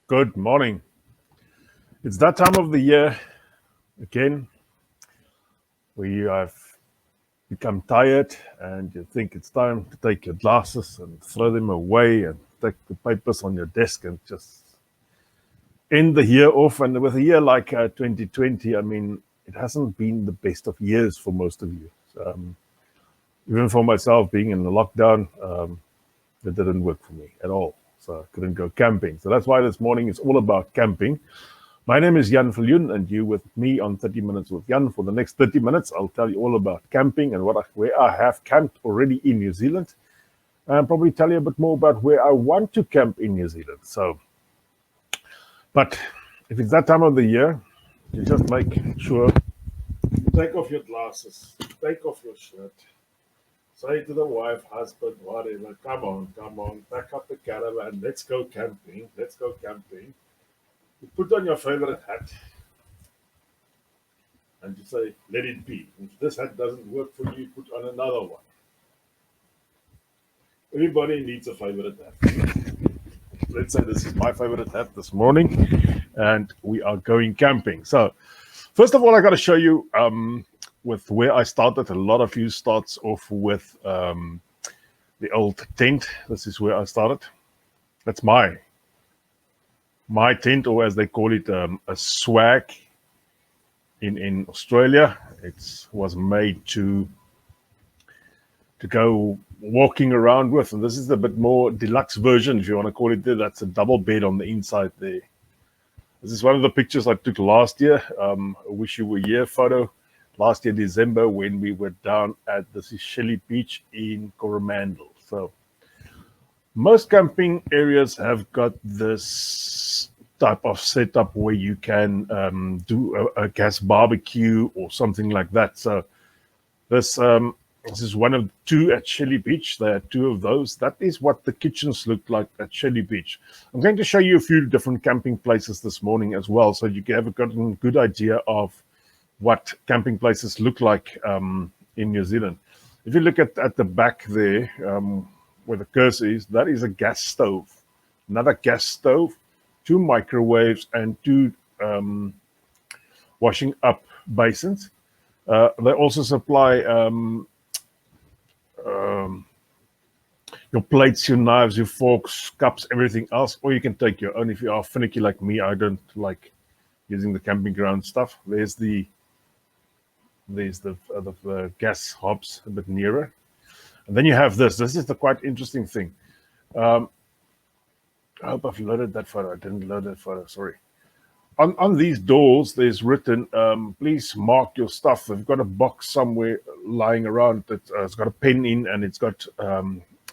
Good morning. It's that time of the year again where you have become tired and you think it's time to take your glasses and throw them away and take the papers on your desk and just end the year off. And with a year like 2020, I mean, it hasn't been the best of years for most of you. Even for myself, being in the lockdown, it didn't work for me at all. So I couldn't go camping. So that's why this morning is all about camping. My name is Viljoen, and you with me on 30 Minutes with Jan. For the next 30 minutes, I'll tell you all about camping and where I have camped already in New Zealand. And probably tell you a bit more about where I want to camp in New Zealand. But if it's that time of the year, you just make sure you take off your glasses, take off your shirt. Say to the wife, husband, whatever, come on, pack up the caravan, let's go camping. You put on your favorite hat and you say, let it be. If this hat doesn't work for you, put on another one. Everybody needs a favorite hat. Let's say this is my favorite hat this morning and we are going camping. So first of all, I got to show you with where I started. A lot of you starts off with the old tent. This is where I started. That's my tent, or as they call it, a swag in Australia. It was made to go walking around with, and this is a bit more deluxe version, if you want to call it there. That's a double bed on the inside there. This is one of the pictures I took last year, a wish you were here photo. Last year, December, when we were down at the Shelley Beach in Coromandel. So most camping areas have got this type of setup where you can do a gas barbecue or something like that. So this is one of two at Shelley Beach. There are two of those. That is what the kitchens look like at Shelley Beach. I'm going to show you a few different camping places this morning as well, so you can have a good idea of what camping places look like in New Zealand. If you look at the back there, where the cursor is, that is a gas stove. Another gas stove, 2 microwaves, and 2 washing up basins. They also supply your plates, your knives, your forks, cups, everything else, or you can take your own if you are finicky like me. I don't like using the camping ground stuff. There's the gas hobs a bit nearer. And then you have this. This is the quite interesting thing. I hope I've loaded that photo. I didn't load that photo, sorry. On these doors, there's written, please mark your stuff. They've got a box somewhere lying around that it's got a pen in and it's got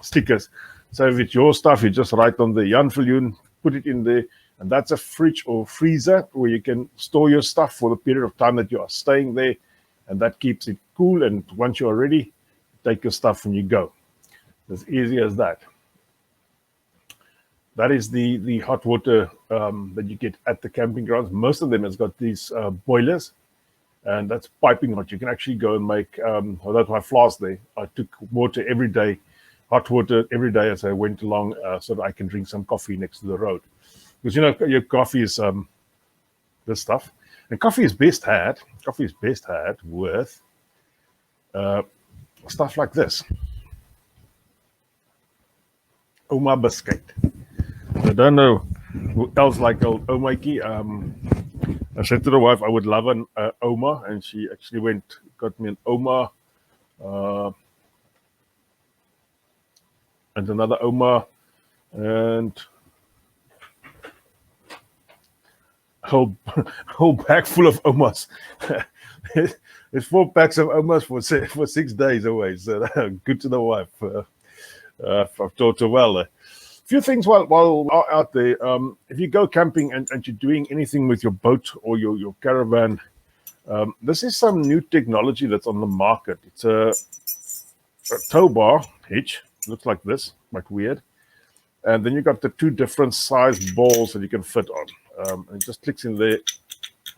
stickers. So if it's your stuff, you just write on the Jan Viljoen, put it in there. And that's a fridge or freezer where you can store your stuff for the period of time that you are staying there. And that keeps it cool. And once you are ready, take your stuff and you go. As easy as that. That is the hot water that you get at the camping grounds. Most of them has got these boilers, and that's piping hot. You can actually go and make, that's my flask there. I took water every day, hot water every day as I went along so that I can drink some coffee next to the road. Because, you know, your coffee is this stuff. And coffee is best had with stuff like this. Omar biscuit. I don't know who else like old Omaiki. I said to the wife I would love an Omar, and she actually got me an Omar and another Omar and whole bag full of Omars. It's 4 packs of Omars for 6 days away. So good to the wife. I've taught her well. A few things while out there. If you go camping and you're doing anything with your boat or your caravan, this is some new technology that's on the market. It's a tow bar. hitch. It looks like this, quite weird. And then you've got the two different size balls that you can fit on. And it just clicks in there,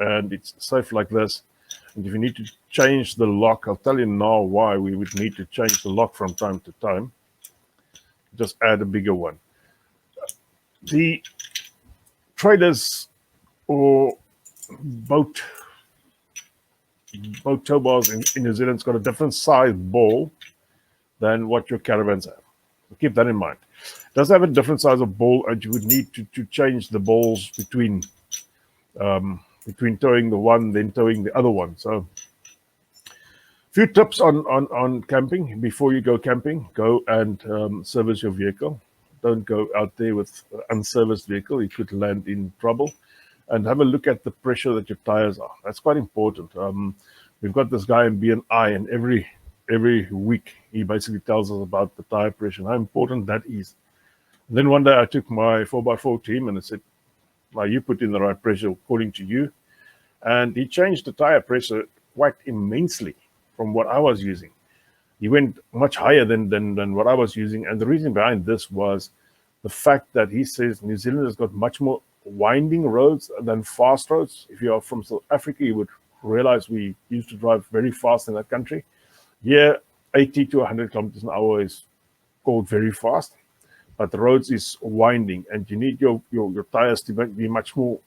and it's safe like this. And if you need to change the lock, I'll tell you now why we would need to change the lock from time to time. Just add a bigger one. The traders or boat tow bars in New Zealand's got a different size ball than what your caravans have. So keep that in mind. It does have a different size of ball, and you would need to change the balls between towing the one, then towing the other one. So a few tips on camping. Before you go camping, go and service your vehicle. Don't go out there with an unserviced vehicle. You could land in trouble. And have a look at the pressure that your tires are. That's quite important. We've got this guy in B&I, and every week he basically tells us about the tire pressure and how important that is. And then one day I took my 4x4 team and I said, well, you put in the right pressure according to you. And he changed the tire pressure quite immensely from what I was using. He went much higher than what I was using. And the reason behind this was the fact that he says New Zealand has got much more winding roads than fast roads. If you are from South Africa, you would realize we used to drive very fast in that country. Here, 80 to 100 kilometers an hour is called very fast, but the roads is winding, and you need your tires to be much more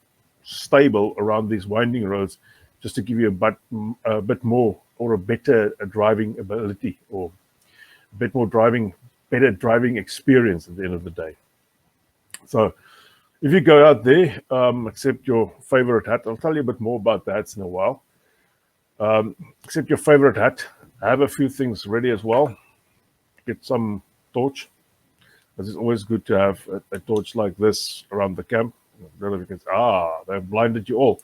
stable around these winding roads, just to give you a bit more or a better driving ability, or a bit more better driving experience at the end of the day. So if you go out there, accept your favorite hat. I'll tell you a bit more about the hats in a while. Accept your favorite hat. Have a few things ready as well. Get some torch. It's always good to have a torch like this around the camp. I don't know if you can say, they've blinded you all.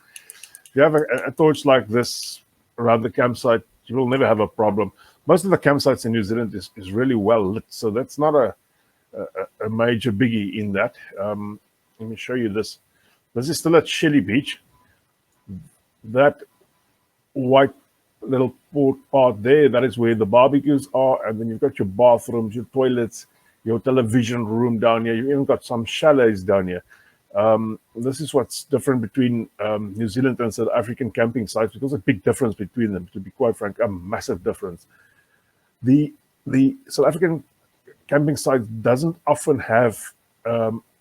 If you have a torch like this around the campsite, you will never have a problem. Most of the campsites in New Zealand is really well lit, so that's not a major biggie in that. Let me show you this. This is still at Shelley Beach. That white little part there, that is where the barbecues are. And then you've got your bathrooms, your toilets, your television room down here. You've even got some chalets down here. This is what's different between New Zealand and South African camping sites, because there's a big difference between them, to be quite frank, a massive difference. The South African camping site doesn't often have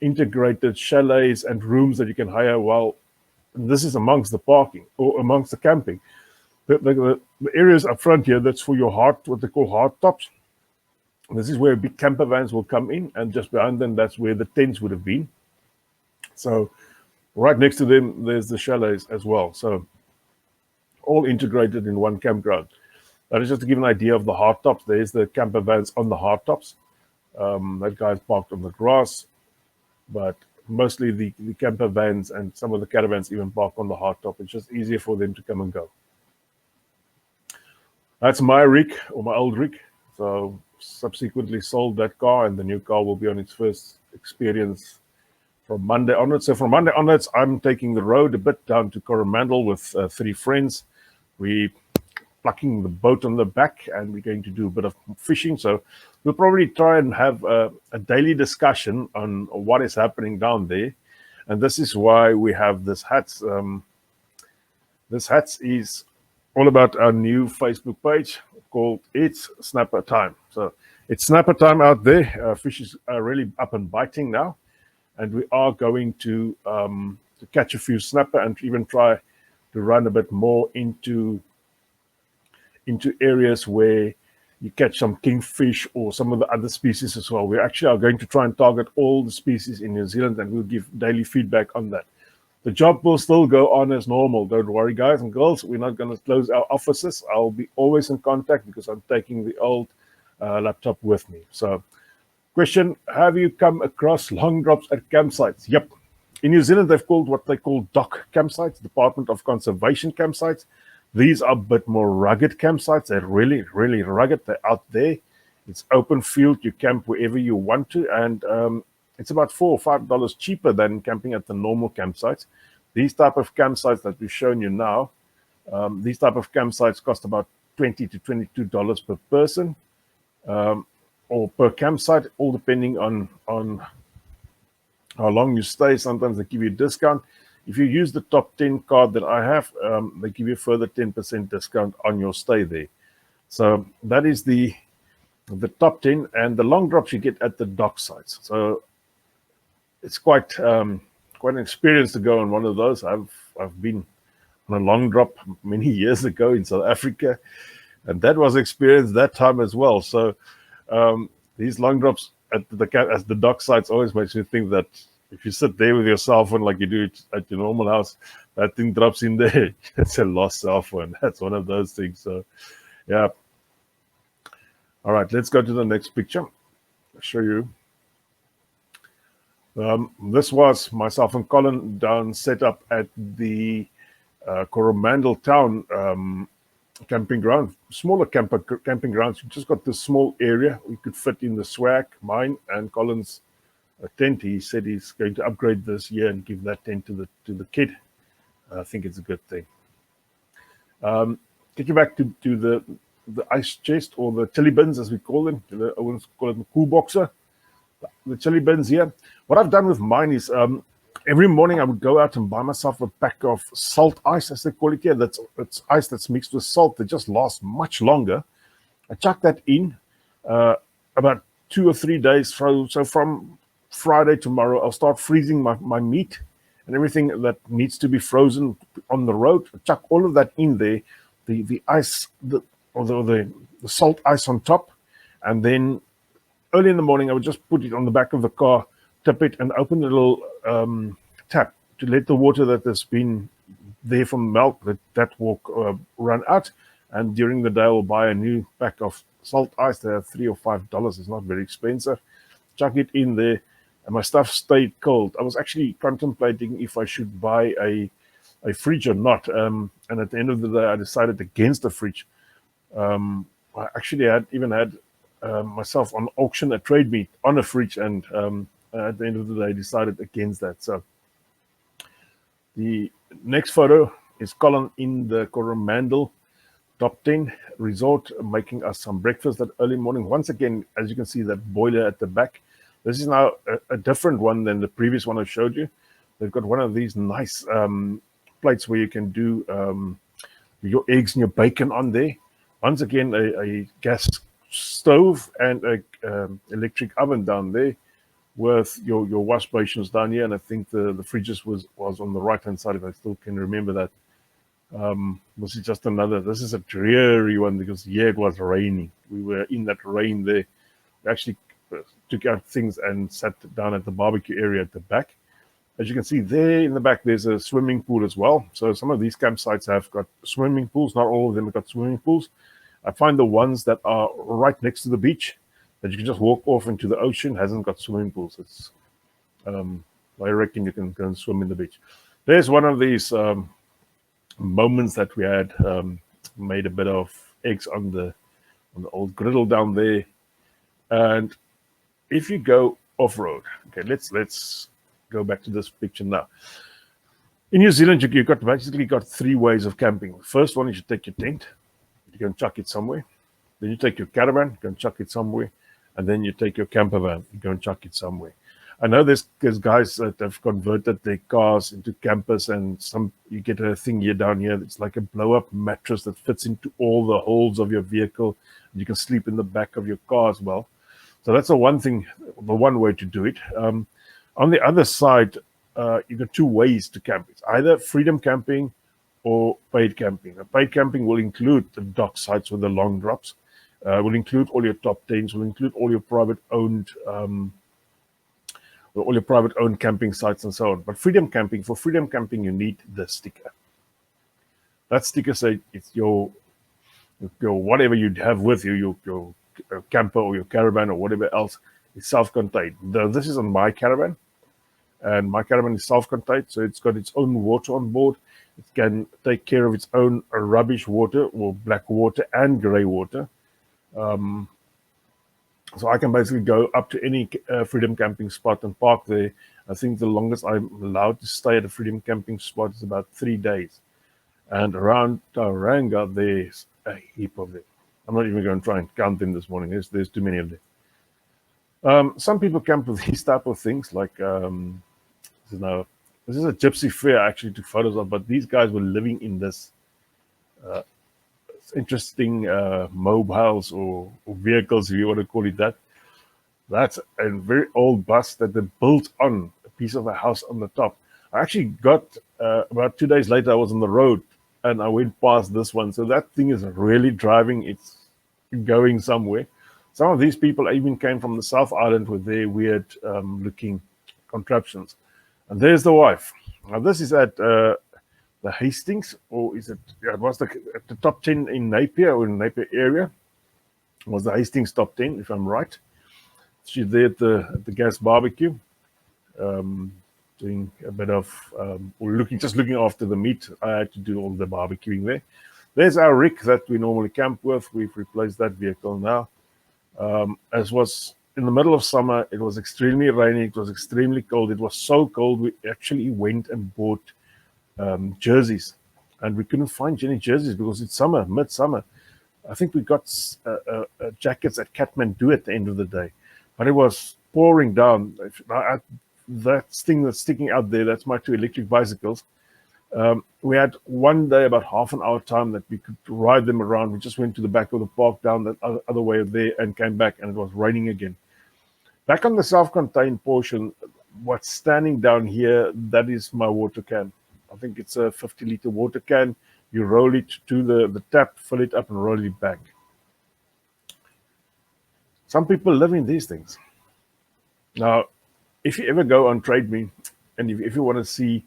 integrated chalets and rooms that you can hire while this is amongst the parking or amongst the camping. The areas up front here, that's for your what they call hard tops. This is where big camper vans will come in, and just behind them, that's where the tents would have been. So right next to them, there's the chalets as well. So all integrated in one campground. That is just to give an idea of the hard tops. There's the camper vans on the hard tops. That guy's parked on the grass, but mostly the camper vans and some of the caravans even park on the hard top. It's just easier for them to come and go. That's my rig, or my old rig. So subsequently sold that car, and the new car will be on its first experience from Monday onwards. So from Monday onwards, I'm taking the road a bit down to Coromandel with 3 friends. We're plucking the boat on the back, and we're going to do a bit of fishing. So we'll probably try and have a daily discussion on what is happening down there. And this is why we have this hats. This hats is all about our new Facebook page called It's Snapper Time. So it's snapper time out there. Fish is really up and biting now, and we are going to catch a few snapper and even try to run a bit more into areas where you catch some kingfish or some of the other species as well. We actually are going to try and target all the species in New Zealand, and we'll give daily feedback on that. The job will still go on as normal. Don't worry, guys and girls. We're not going to close our offices. I'll be always in contact because I'm taking the old laptop with me. So, question, have you come across long drops at campsites? Yep. In New Zealand, they've called what they call DOC campsites, Department of Conservation campsites. These are a bit more rugged campsites. They're really, really rugged. They're out there. It's open field. You camp wherever you want to. And it's about $4 or $5 cheaper than camping at the normal campsites. These type of campsites that we've shown you now, these type of campsites cost about $20 to $22 per person. or per campsite, all depending on how long you stay. Sometimes they give you a discount. If you use the top 10 card that I have, they give you a further 10% discount on your stay there. So that is the top 10, and the long drops you get at the Docksides. So it's quite an experience to go on one of those. I've been on a long drop many years ago in South Africa, and that was experienced that time as well. So these long drops at the Docksides always makes me think that if you sit there with your cell phone like you do it at your normal house, that thing drops in there. It's a lost cell phone. That's one of those things. So yeah. All right, let's go to the next picture. I'll show you. This was myself and Colin down set up at the Coromandel Town camping ground, smaller camping grounds. We just got this small area. We could fit in the swag, mine and Colin's tent. He said he's going to upgrade this year and give that tent to the kid. I think it's a good thing. Get you back to the ice chest, or the chili bins as we call them. I wouldn't call it the cool boxer. The chili bins here. What I've done with mine is every morning I would go out and buy myself a pack of salt ice, as they call it here. It's ice that's mixed with salt that just lasts much longer. I chuck that in about 2 or 3 days. So from Friday tomorrow, I'll start freezing my meat and everything that needs to be frozen on the road. I chuck all of that in there. The ice, the salt ice on top, and then early in the morning I would just put it on the back of the car, tip it, and open the little tap to let the water that has been there from melt that will run out. And during the day I'll buy a new pack of salt ice. They're $3 or $5. It's not very expensive. Chuck it in there, and my stuff stayed cold. I was actually contemplating if I should buy a fridge or not, and at the end of the day I decided against the fridge. I actually had myself on auction a trade meet on a fridge, and at the end of the day I decided against that. So the next photo is Colin in the Coromandel top 10 resort, making us some breakfast that early morning. Once again, as you can see, that boiler at the back. This is now a different one than the previous one I showed you. They've got one of these nice plates where you can do your eggs and your bacon on there. Once again, a gas stove and a electric oven down there, with your wash basins down here. And I think the fridges was on the right hand side, if I still can remember that. This is a dreary one, because yeah, it was raining. We were in that rain there. We actually took out things and sat down at the barbecue area at the back. As you can see there in the back, there's a swimming pool as well. So some of these campsites have got swimming pools. Not all of them have got swimming pools. I find the ones that are right next to the beach, that you can just walk off into the ocean, hasn't got swimming pools. It's I reckon you can go and swim in the beach. There's one of these moments that we had. Made a bit of eggs on the old griddle down there. And if you go off-road, okay, let's go back to this picture now. In New Zealand, you've basically got 3 ways of camping. The first one is you take your tent, you can chuck it somewhere. Then you take your caravan, you can chuck it somewhere. And then you take your camper van, you go and chuck it somewhere. I know there's guys that have converted their cars into campers, and you get a thing here down here. It's like a blow-up mattress that fits into all the holes of your vehicle. You can sleep in the back of your car as well. So that's the one way to do it. On the other side, you've got 2 ways to camp. It's either freedom camping or paid camping. Paid camping will include the dock sites with the long drops, will include all your top 10s, will include all your private-owned camping sites and so on. But for freedom camping, you need the sticker. That sticker says it's your whatever you have with you, your camper or your caravan or whatever else is self-contained. This is on my caravan, and my caravan is self-contained, so it's got its own water on board. It can take care of its own rubbish water, or black water and grey water. So I can basically go up to any freedom camping spot and park there. I think the longest I'm allowed to stay at a freedom camping spot is about 3 days. And around Tauranga, there's a heap of them. I'm not even going to try and count them this morning. There's too many of them. Some people camp with these type of things, like you know, this is a Gypsy Fair. I actually took photos of, but these guys were living in this interesting mobiles or vehicles, if you want to call it that. That's a very old bus that they built on a piece of a house on the top. I actually got about 2 days later, I was on the road and I went past this one. So that thing is really driving. It's going somewhere. Some of these people even came from the South Island with their weird looking contraptions. And there's the wife. Now, this is at the Hastings, or is it? Yeah, it was at the top 10 in Napier or in Napier area. It was the Hastings top 10, if I'm right. She's there at the gas barbecue, doing a bit of or just looking after the meat. I had to do all the barbecuing there. There's our rig that we normally camp with. We've replaced that vehicle now. As was in the middle of summer, it was extremely rainy. It was extremely cold. It was so cold we actually went and bought jerseys, and we couldn't find any jerseys because it's summer, midsummer. I think we got jackets at Kathmandu at the end of the day, but it was pouring down. That thing that's sticking out there, that's my two electric bicycles. We had one day about half an hour time that we could ride them around. We just went to the back of the park down that other way there and came back, and it was raining again. Back on the self-contained portion, what's standing down here, that is my water can. I think it's a 50-liter water can. You roll it to the tap, fill it up, and roll it back. Some people live in these things. Now, if you ever go on Trade Me, and if you want to see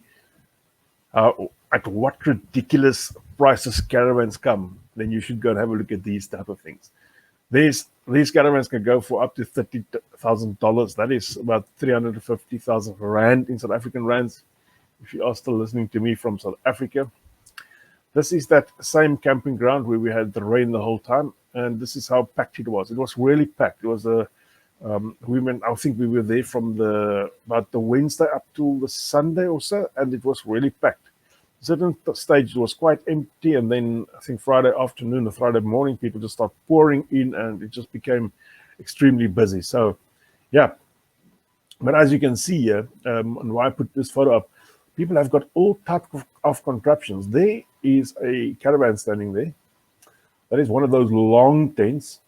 at what ridiculous prices caravans come, then you should go and have a look at these type of things. These caravans can go for up to $30,000. That is about 350,000 rand in South African rands. If you are still listening to me from South Africa, this is that same camping ground where we had the rain the whole time, and this is how packed it was. It was really packed. It was I think we were there from about the Wednesday up to the Sunday or so, and it was really packed. At a certain stage, it was quite empty, and then I think Friday afternoon or Friday morning, people just started pouring in, and it just became extremely busy. So, yeah. But as you can see here, and why I put this photo up, people have got all types of contraptions. There is a caravan standing there. That is one of those long tents.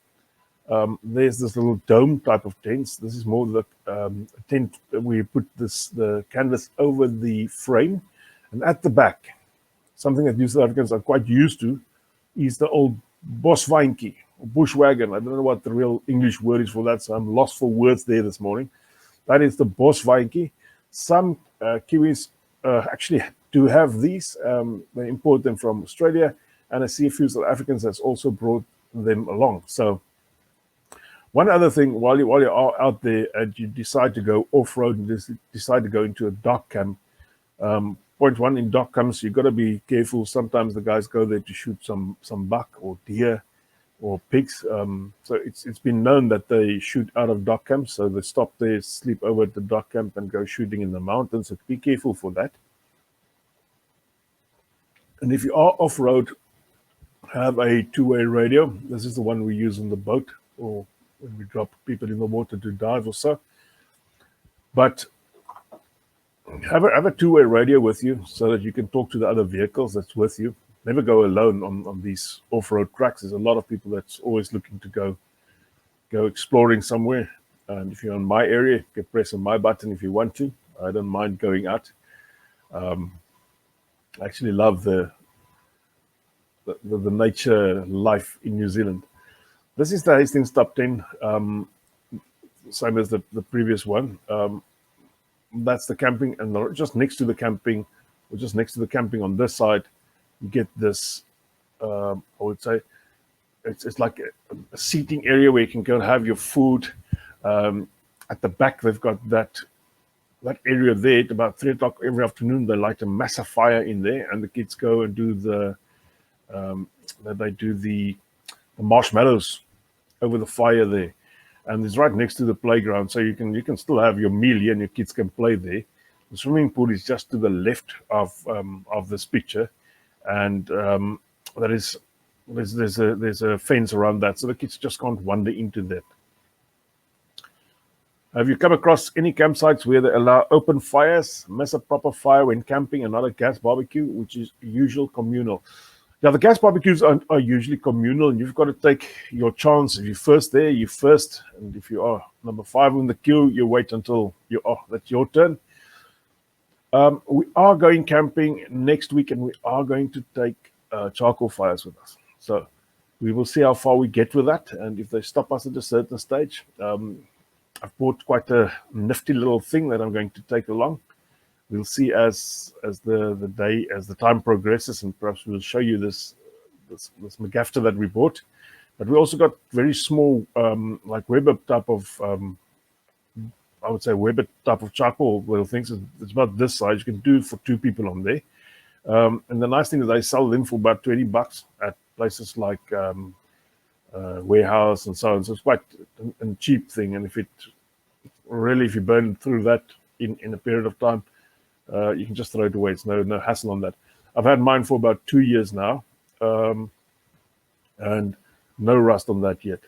There's this little dome type of tents. This is more the tent where you put the canvas over the frame. And at the back, something that you South Africans are quite used to, is the old boswaantjie, or bushwagon. I don't know what the real English word is for that, so I'm lost for words there this morning. That is the boswaantjie. Some Kiwis actually do have these. They import them from Australia, and I see a few South Africans that's also brought them along. So one other thing, while you are out there and you decide to go off-road and decide to go into a dock camp, point one, in dock camps, you've got to be careful. Sometimes the guys go there to shoot some buck or deer or pigs. So it's been known that they shoot out of dock camps. So they stop there, sleep over at the dock camp, and go shooting in the mountains. So be careful for that. And if you are off-road, have a two-way radio. This is the one we use on the boat or when we drop people in the water to dive or so. But have a two-way radio with you so that you can talk to the other vehicles that's with you. Never go alone on these off-road tracks. There's a lot of people that's always looking to go exploring somewhere. And if you're in my area, you can press on my button if you want to. I don't mind going out. I actually love the nature life in New Zealand. This is the Hastings Top 10, same as the previous one. That's the camping, and just next to the camping, or just next to the camping on this side, you get this, I would say, it's like a seating area where you can go and have your food. At the back, they've got that area there. At about 3 o'clock every afternoon, they light a massive fire in there, and the kids go and do the marshmallows over the fire there. And it's right next to the playground, so you can still have your meal here and your kids can play there. The swimming pool is just to the left of this picture, and there's a fence around that, so the kids just can't wander into that. Have you come across any campsites where they allow open fires, mess a proper fire when camping, and not a gas barbecue, which is usual communal? Now, the gas barbecues are usually communal, and you've got to take your chance. If you're first there, you first. And if you are number 5 in the queue, you wait until that's your turn. We are going camping next week, and we are going to take charcoal fires with us. So we will see how far we get with that. And if they stop us at a certain stage, I've bought quite a nifty little thing that I'm going to take along. We'll see as the time progresses, and perhaps we'll show you this McGafter that we bought. But we also got very small, like Weber type of, I would say Weber type of charcoal little things. It's about this size. You can do for 2 people on there. And the nice thing is they sell them for about $20 at places like Warehouse and so on. So it's quite a cheap thing. And if you burn through that in a period of time, you can just throw it away. It's no hassle on that. I've had mine for about 2 years now, and no rust on that yet.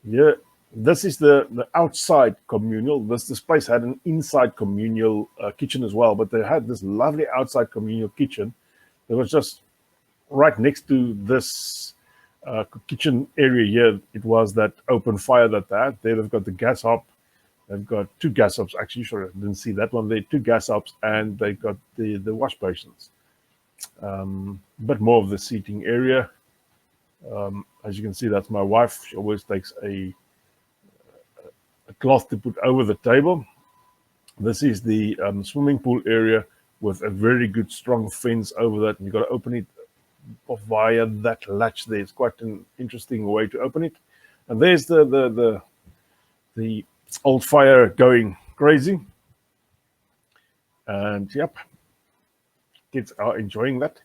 Yeah, this is the outside communal. This place had an inside communal kitchen as well, but they had this lovely outside communal kitchen that was just right next to this kitchen area here. It was that open fire that they had. There they've got the gas hob. They've got 2 gas hobs. Actually, sorry, I didn't see that one there. 2 gas hobs, and they got the wash basins. But more of the seating area. As you can see, that's my wife. She always takes a cloth to put over the table. This is the swimming pool area with a very good strong fence over that, and you've got to open it via that latch there. It's quite an interesting way to open it. And there's the old fire going crazy, and yep, kids are enjoying that.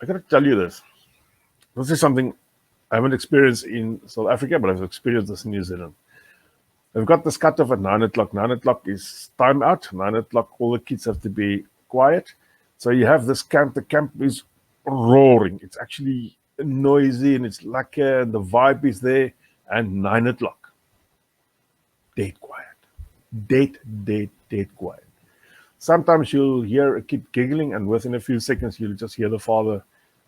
I gotta tell you this is something I haven't experienced in South Africa, but I've experienced this in New Zealand. They've got this cut off at 9 o'clock. 9 o'clock is time out. 9 o'clock, all the kids have to be quiet. So you have this camp. The camp is roaring. It's actually noisy, and it's lacquer, and the vibe is there. And 9 o'clock, dead quiet. Dead quiet. Sometimes you'll hear a kid giggling, and within a few seconds, you'll just hear the father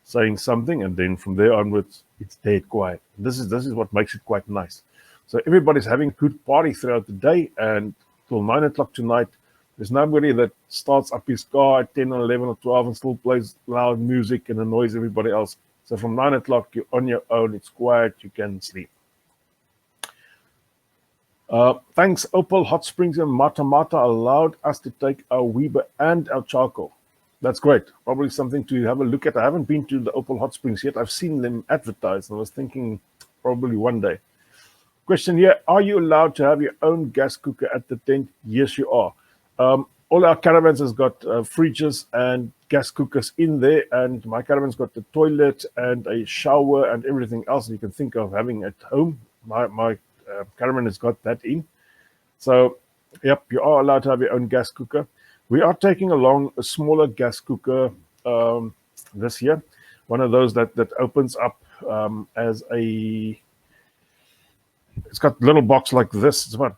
saying something, and then from there onwards, it's dead quiet. This is what makes it quite nice. So everybody's having a good party throughout the day, and till 9 o'clock tonight, there's nobody that starts up his car at 10 or 11 or 12 and still plays loud music and annoys everybody else. So from 9 o'clock, you're on your own. It's quiet. You can sleep. Thanks, Opal. Hot Springs and Mata allowed us to take our Weber and our charcoal. That's great. Probably something to have a look at. I haven't been to the Opal Hot Springs yet. I've seen them advertised, and I was thinking probably one day. Question here: are you allowed to have your own gas cooker at the tent? Yes, you are. All our caravans has got fridges and gas cookers in there, and my caravan's got the toilet and a shower and everything else you can think of having at home. My caravan has got that in. So, yep, you are allowed to have your own gas cooker. We are taking along a smaller gas cooker this year, one of those that opens up as a. It's got a little box like this. It's about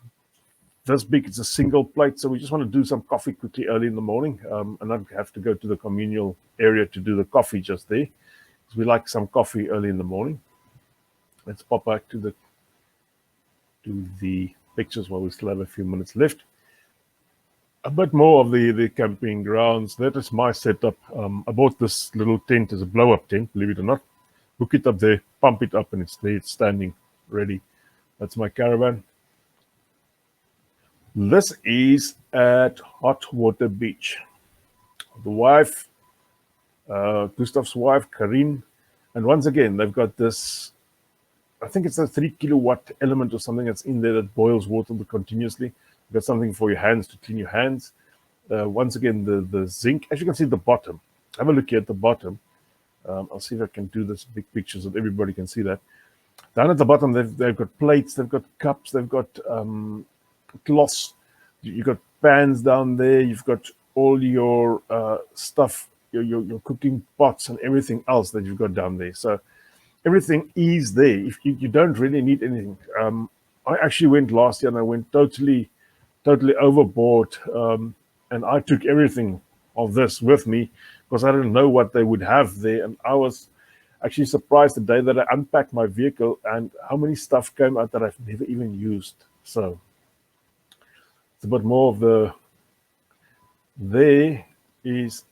this big. It's a single plate. So we just want to do some coffee quickly early in the morning, and not have to go to the communal area to do the coffee just there, because we like some coffee early in the morning. Let's pop back to the pictures while we still have a few minutes left. A bit more of the camping grounds. That is my setup. I bought this little tent as a blow-up tent, believe it or not. Hook it up there, pump it up, and it's there. It's standing ready. That's my caravan. This is at Hot Water Beach. The wife, Gustav's wife, Karin, and once again, they've got this, I think it's a 3 kilowatt element or something that's in there that boils water continuously. You've got something for your hands to clean your hands. Once again, the zinc, as you can see at the bottom. Have a look here at the bottom. I'll see if I can do this big picture so that everybody can see that. Down at the bottom, they've got plates, they've got cups, they've got cloths. You've got pans down there. You've got all your stuff, your cooking pots and everything else that you've got down there. So everything is there. If you don't really need anything. I actually went last year and I went totally overboard. And I took everything of this with me because I didn't know what they would have there. And I was actually surprised the day that I unpacked my vehicle and how many stuff came out that I've never even used. So it's a bit more of there is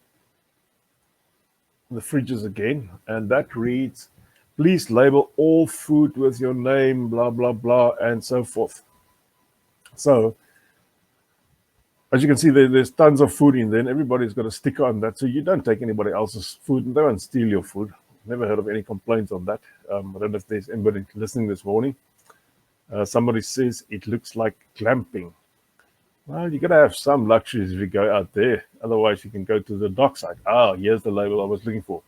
the fridges again, and that reads, please label all food with your name, blah, blah, blah, and so forth. So as you can see, there's tons of food in there, and everybody's got a sticker on that, so you don't take anybody else's food, and they won't steal your food. Never heard of any complaints on that. I don't know if there's anybody listening this morning. Somebody says it looks like glamping. Well, you got to have some luxuries if you go out there. Otherwise, you can go to the Dockside. Here's the label I was looking for,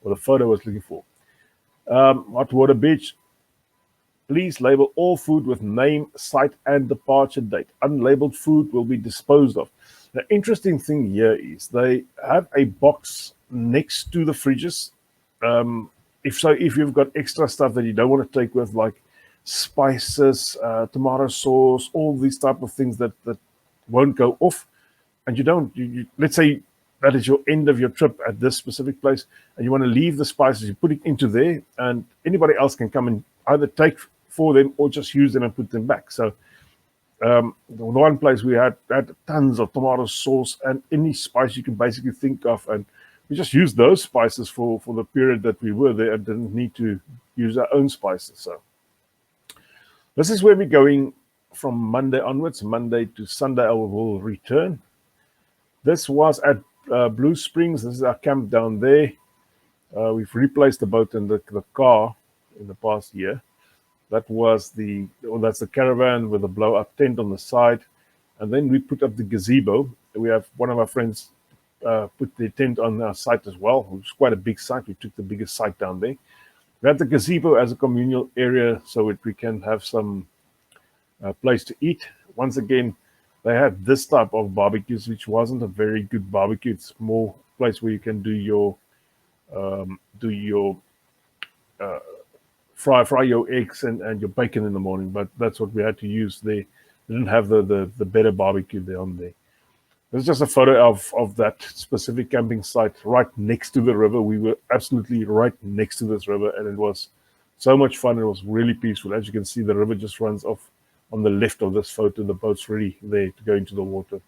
or the photo I was looking for. Hot Water Beach. Please label all food with name, site, and departure date. Unlabeled food will be disposed of. The interesting thing here is they have a box next to the fridges. If you've got extra stuff that you don't want to take with, like spices, tomato sauce, all these type of things that won't go off, and you let's say that is your end of your trip at this specific place, and you want to leave the spices, you put it into there, and anybody else can come and either take for them or just use them and put them back. So the one place we had tons of tomato sauce and any spice you can basically think of, and we just used those spices for the period that we were there and didn't need to use our own spices. So this is where we're going from Monday onwards. Monday to Sunday I will return. This was at Blue Springs. This is our camp down there. We've replaced the boat and the car in the past year. That's the caravan with a blow-up tent on the side. And then we put up the gazebo. We have one of our friends put the tent on our site as well. It was quite a big site. We took the biggest site down there. We had the gazebo as a communal area so that we can have some place to eat. Once again, they had this type of barbecues, which wasn't a very good barbecue. It's more place where you can do your fry your eggs and your bacon in the morning. But that's what we had to use there. We didn't have the better barbecue there on there. This is just a photo of that specific camping site right next to the river. We were absolutely right next to this river, and it was so much fun. It was really peaceful. As you can see, the river just runs off on the left of this photo. The boat's ready there to go into the water.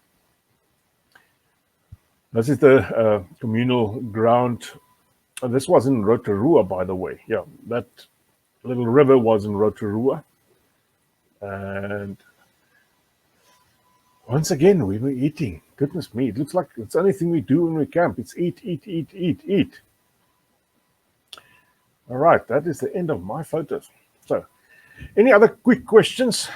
This is the communal ground. And this was in Rotorua, by the way. Yeah, that little river was in Rotorua. And once again, we were eating. Goodness me, it looks like it's the only thing we do when we camp. It's eat, eat, eat, eat, eat. All right, that is the end of my photos. So, any other quick questions?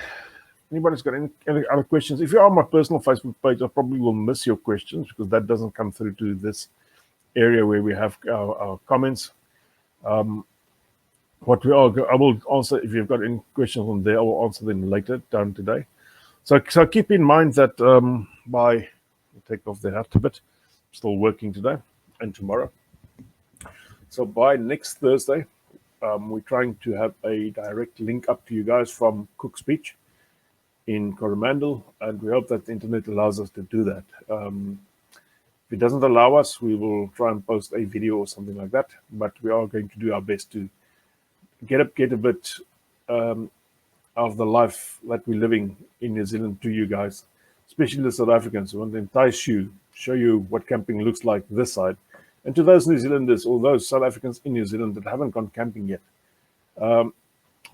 Anybody's got any other questions? If you're on my personal Facebook page, I probably will miss your questions because that doesn't come through to this area where we have our comments. I will answer, if you've got any questions on there, I will answer them later down today. So keep in mind that by take off the hat a bit, I'm still working today and tomorrow. So by next Thursday, we're trying to have a direct link up to you guys from Cook's Beach in Coromandel, and we hope that the internet allows us to do that. If it doesn't allow us, we will try and post a video or something like that, but we are going to do our best to get a bit of the life that we're living in New Zealand to you guys, especially the South Africans. We want to entice you, show you what camping looks like this side. And to those New Zealanders or those South Africans in New Zealand that haven't gone camping yet,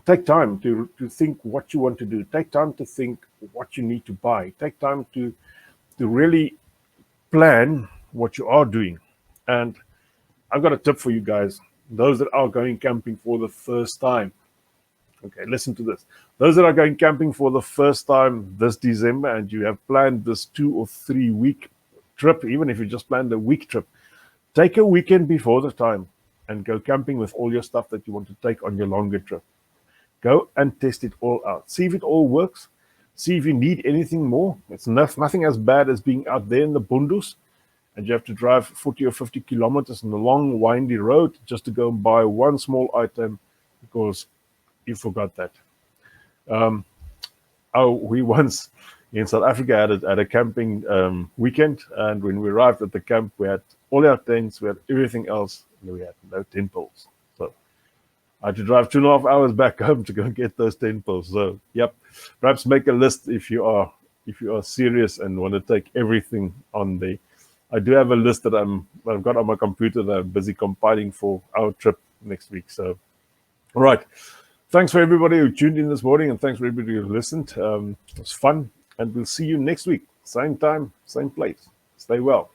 take time to think what you want to do. Take time to think what you need to buy. Take time to really plan what you are doing. And I've got a tip for you guys, those that are going camping for the first time. Okay, listen to this. Those that are going camping for the first time this December and you have planned this 2 or 3 week trip, even if you just planned a week trip, take a weekend before the time and go camping with all your stuff that you want to take on your longer trip. Go and test it all out. See if it all works. See if you need anything more. It's nothing as bad as being out there in the bundus and you have to drive 40 or 50 kilometers on a long, windy road just to go and buy one small item because you forgot that. we once in South Africa had a camping weekend, and when we arrived at the camp, we had all our tents, we had everything else, and we had no tent poles. So I had to drive 2.5 hours back home to go and get those tent poles. So yep, perhaps make a list if you are serious and want to take everything on there. I do have a list that I've got on my computer that I'm busy compiling for our trip next week. So, all right. Thanks for everybody who tuned in this morning, and thanks for everybody who listened. It was fun, and we'll see you next week. Same time, same place. Stay well.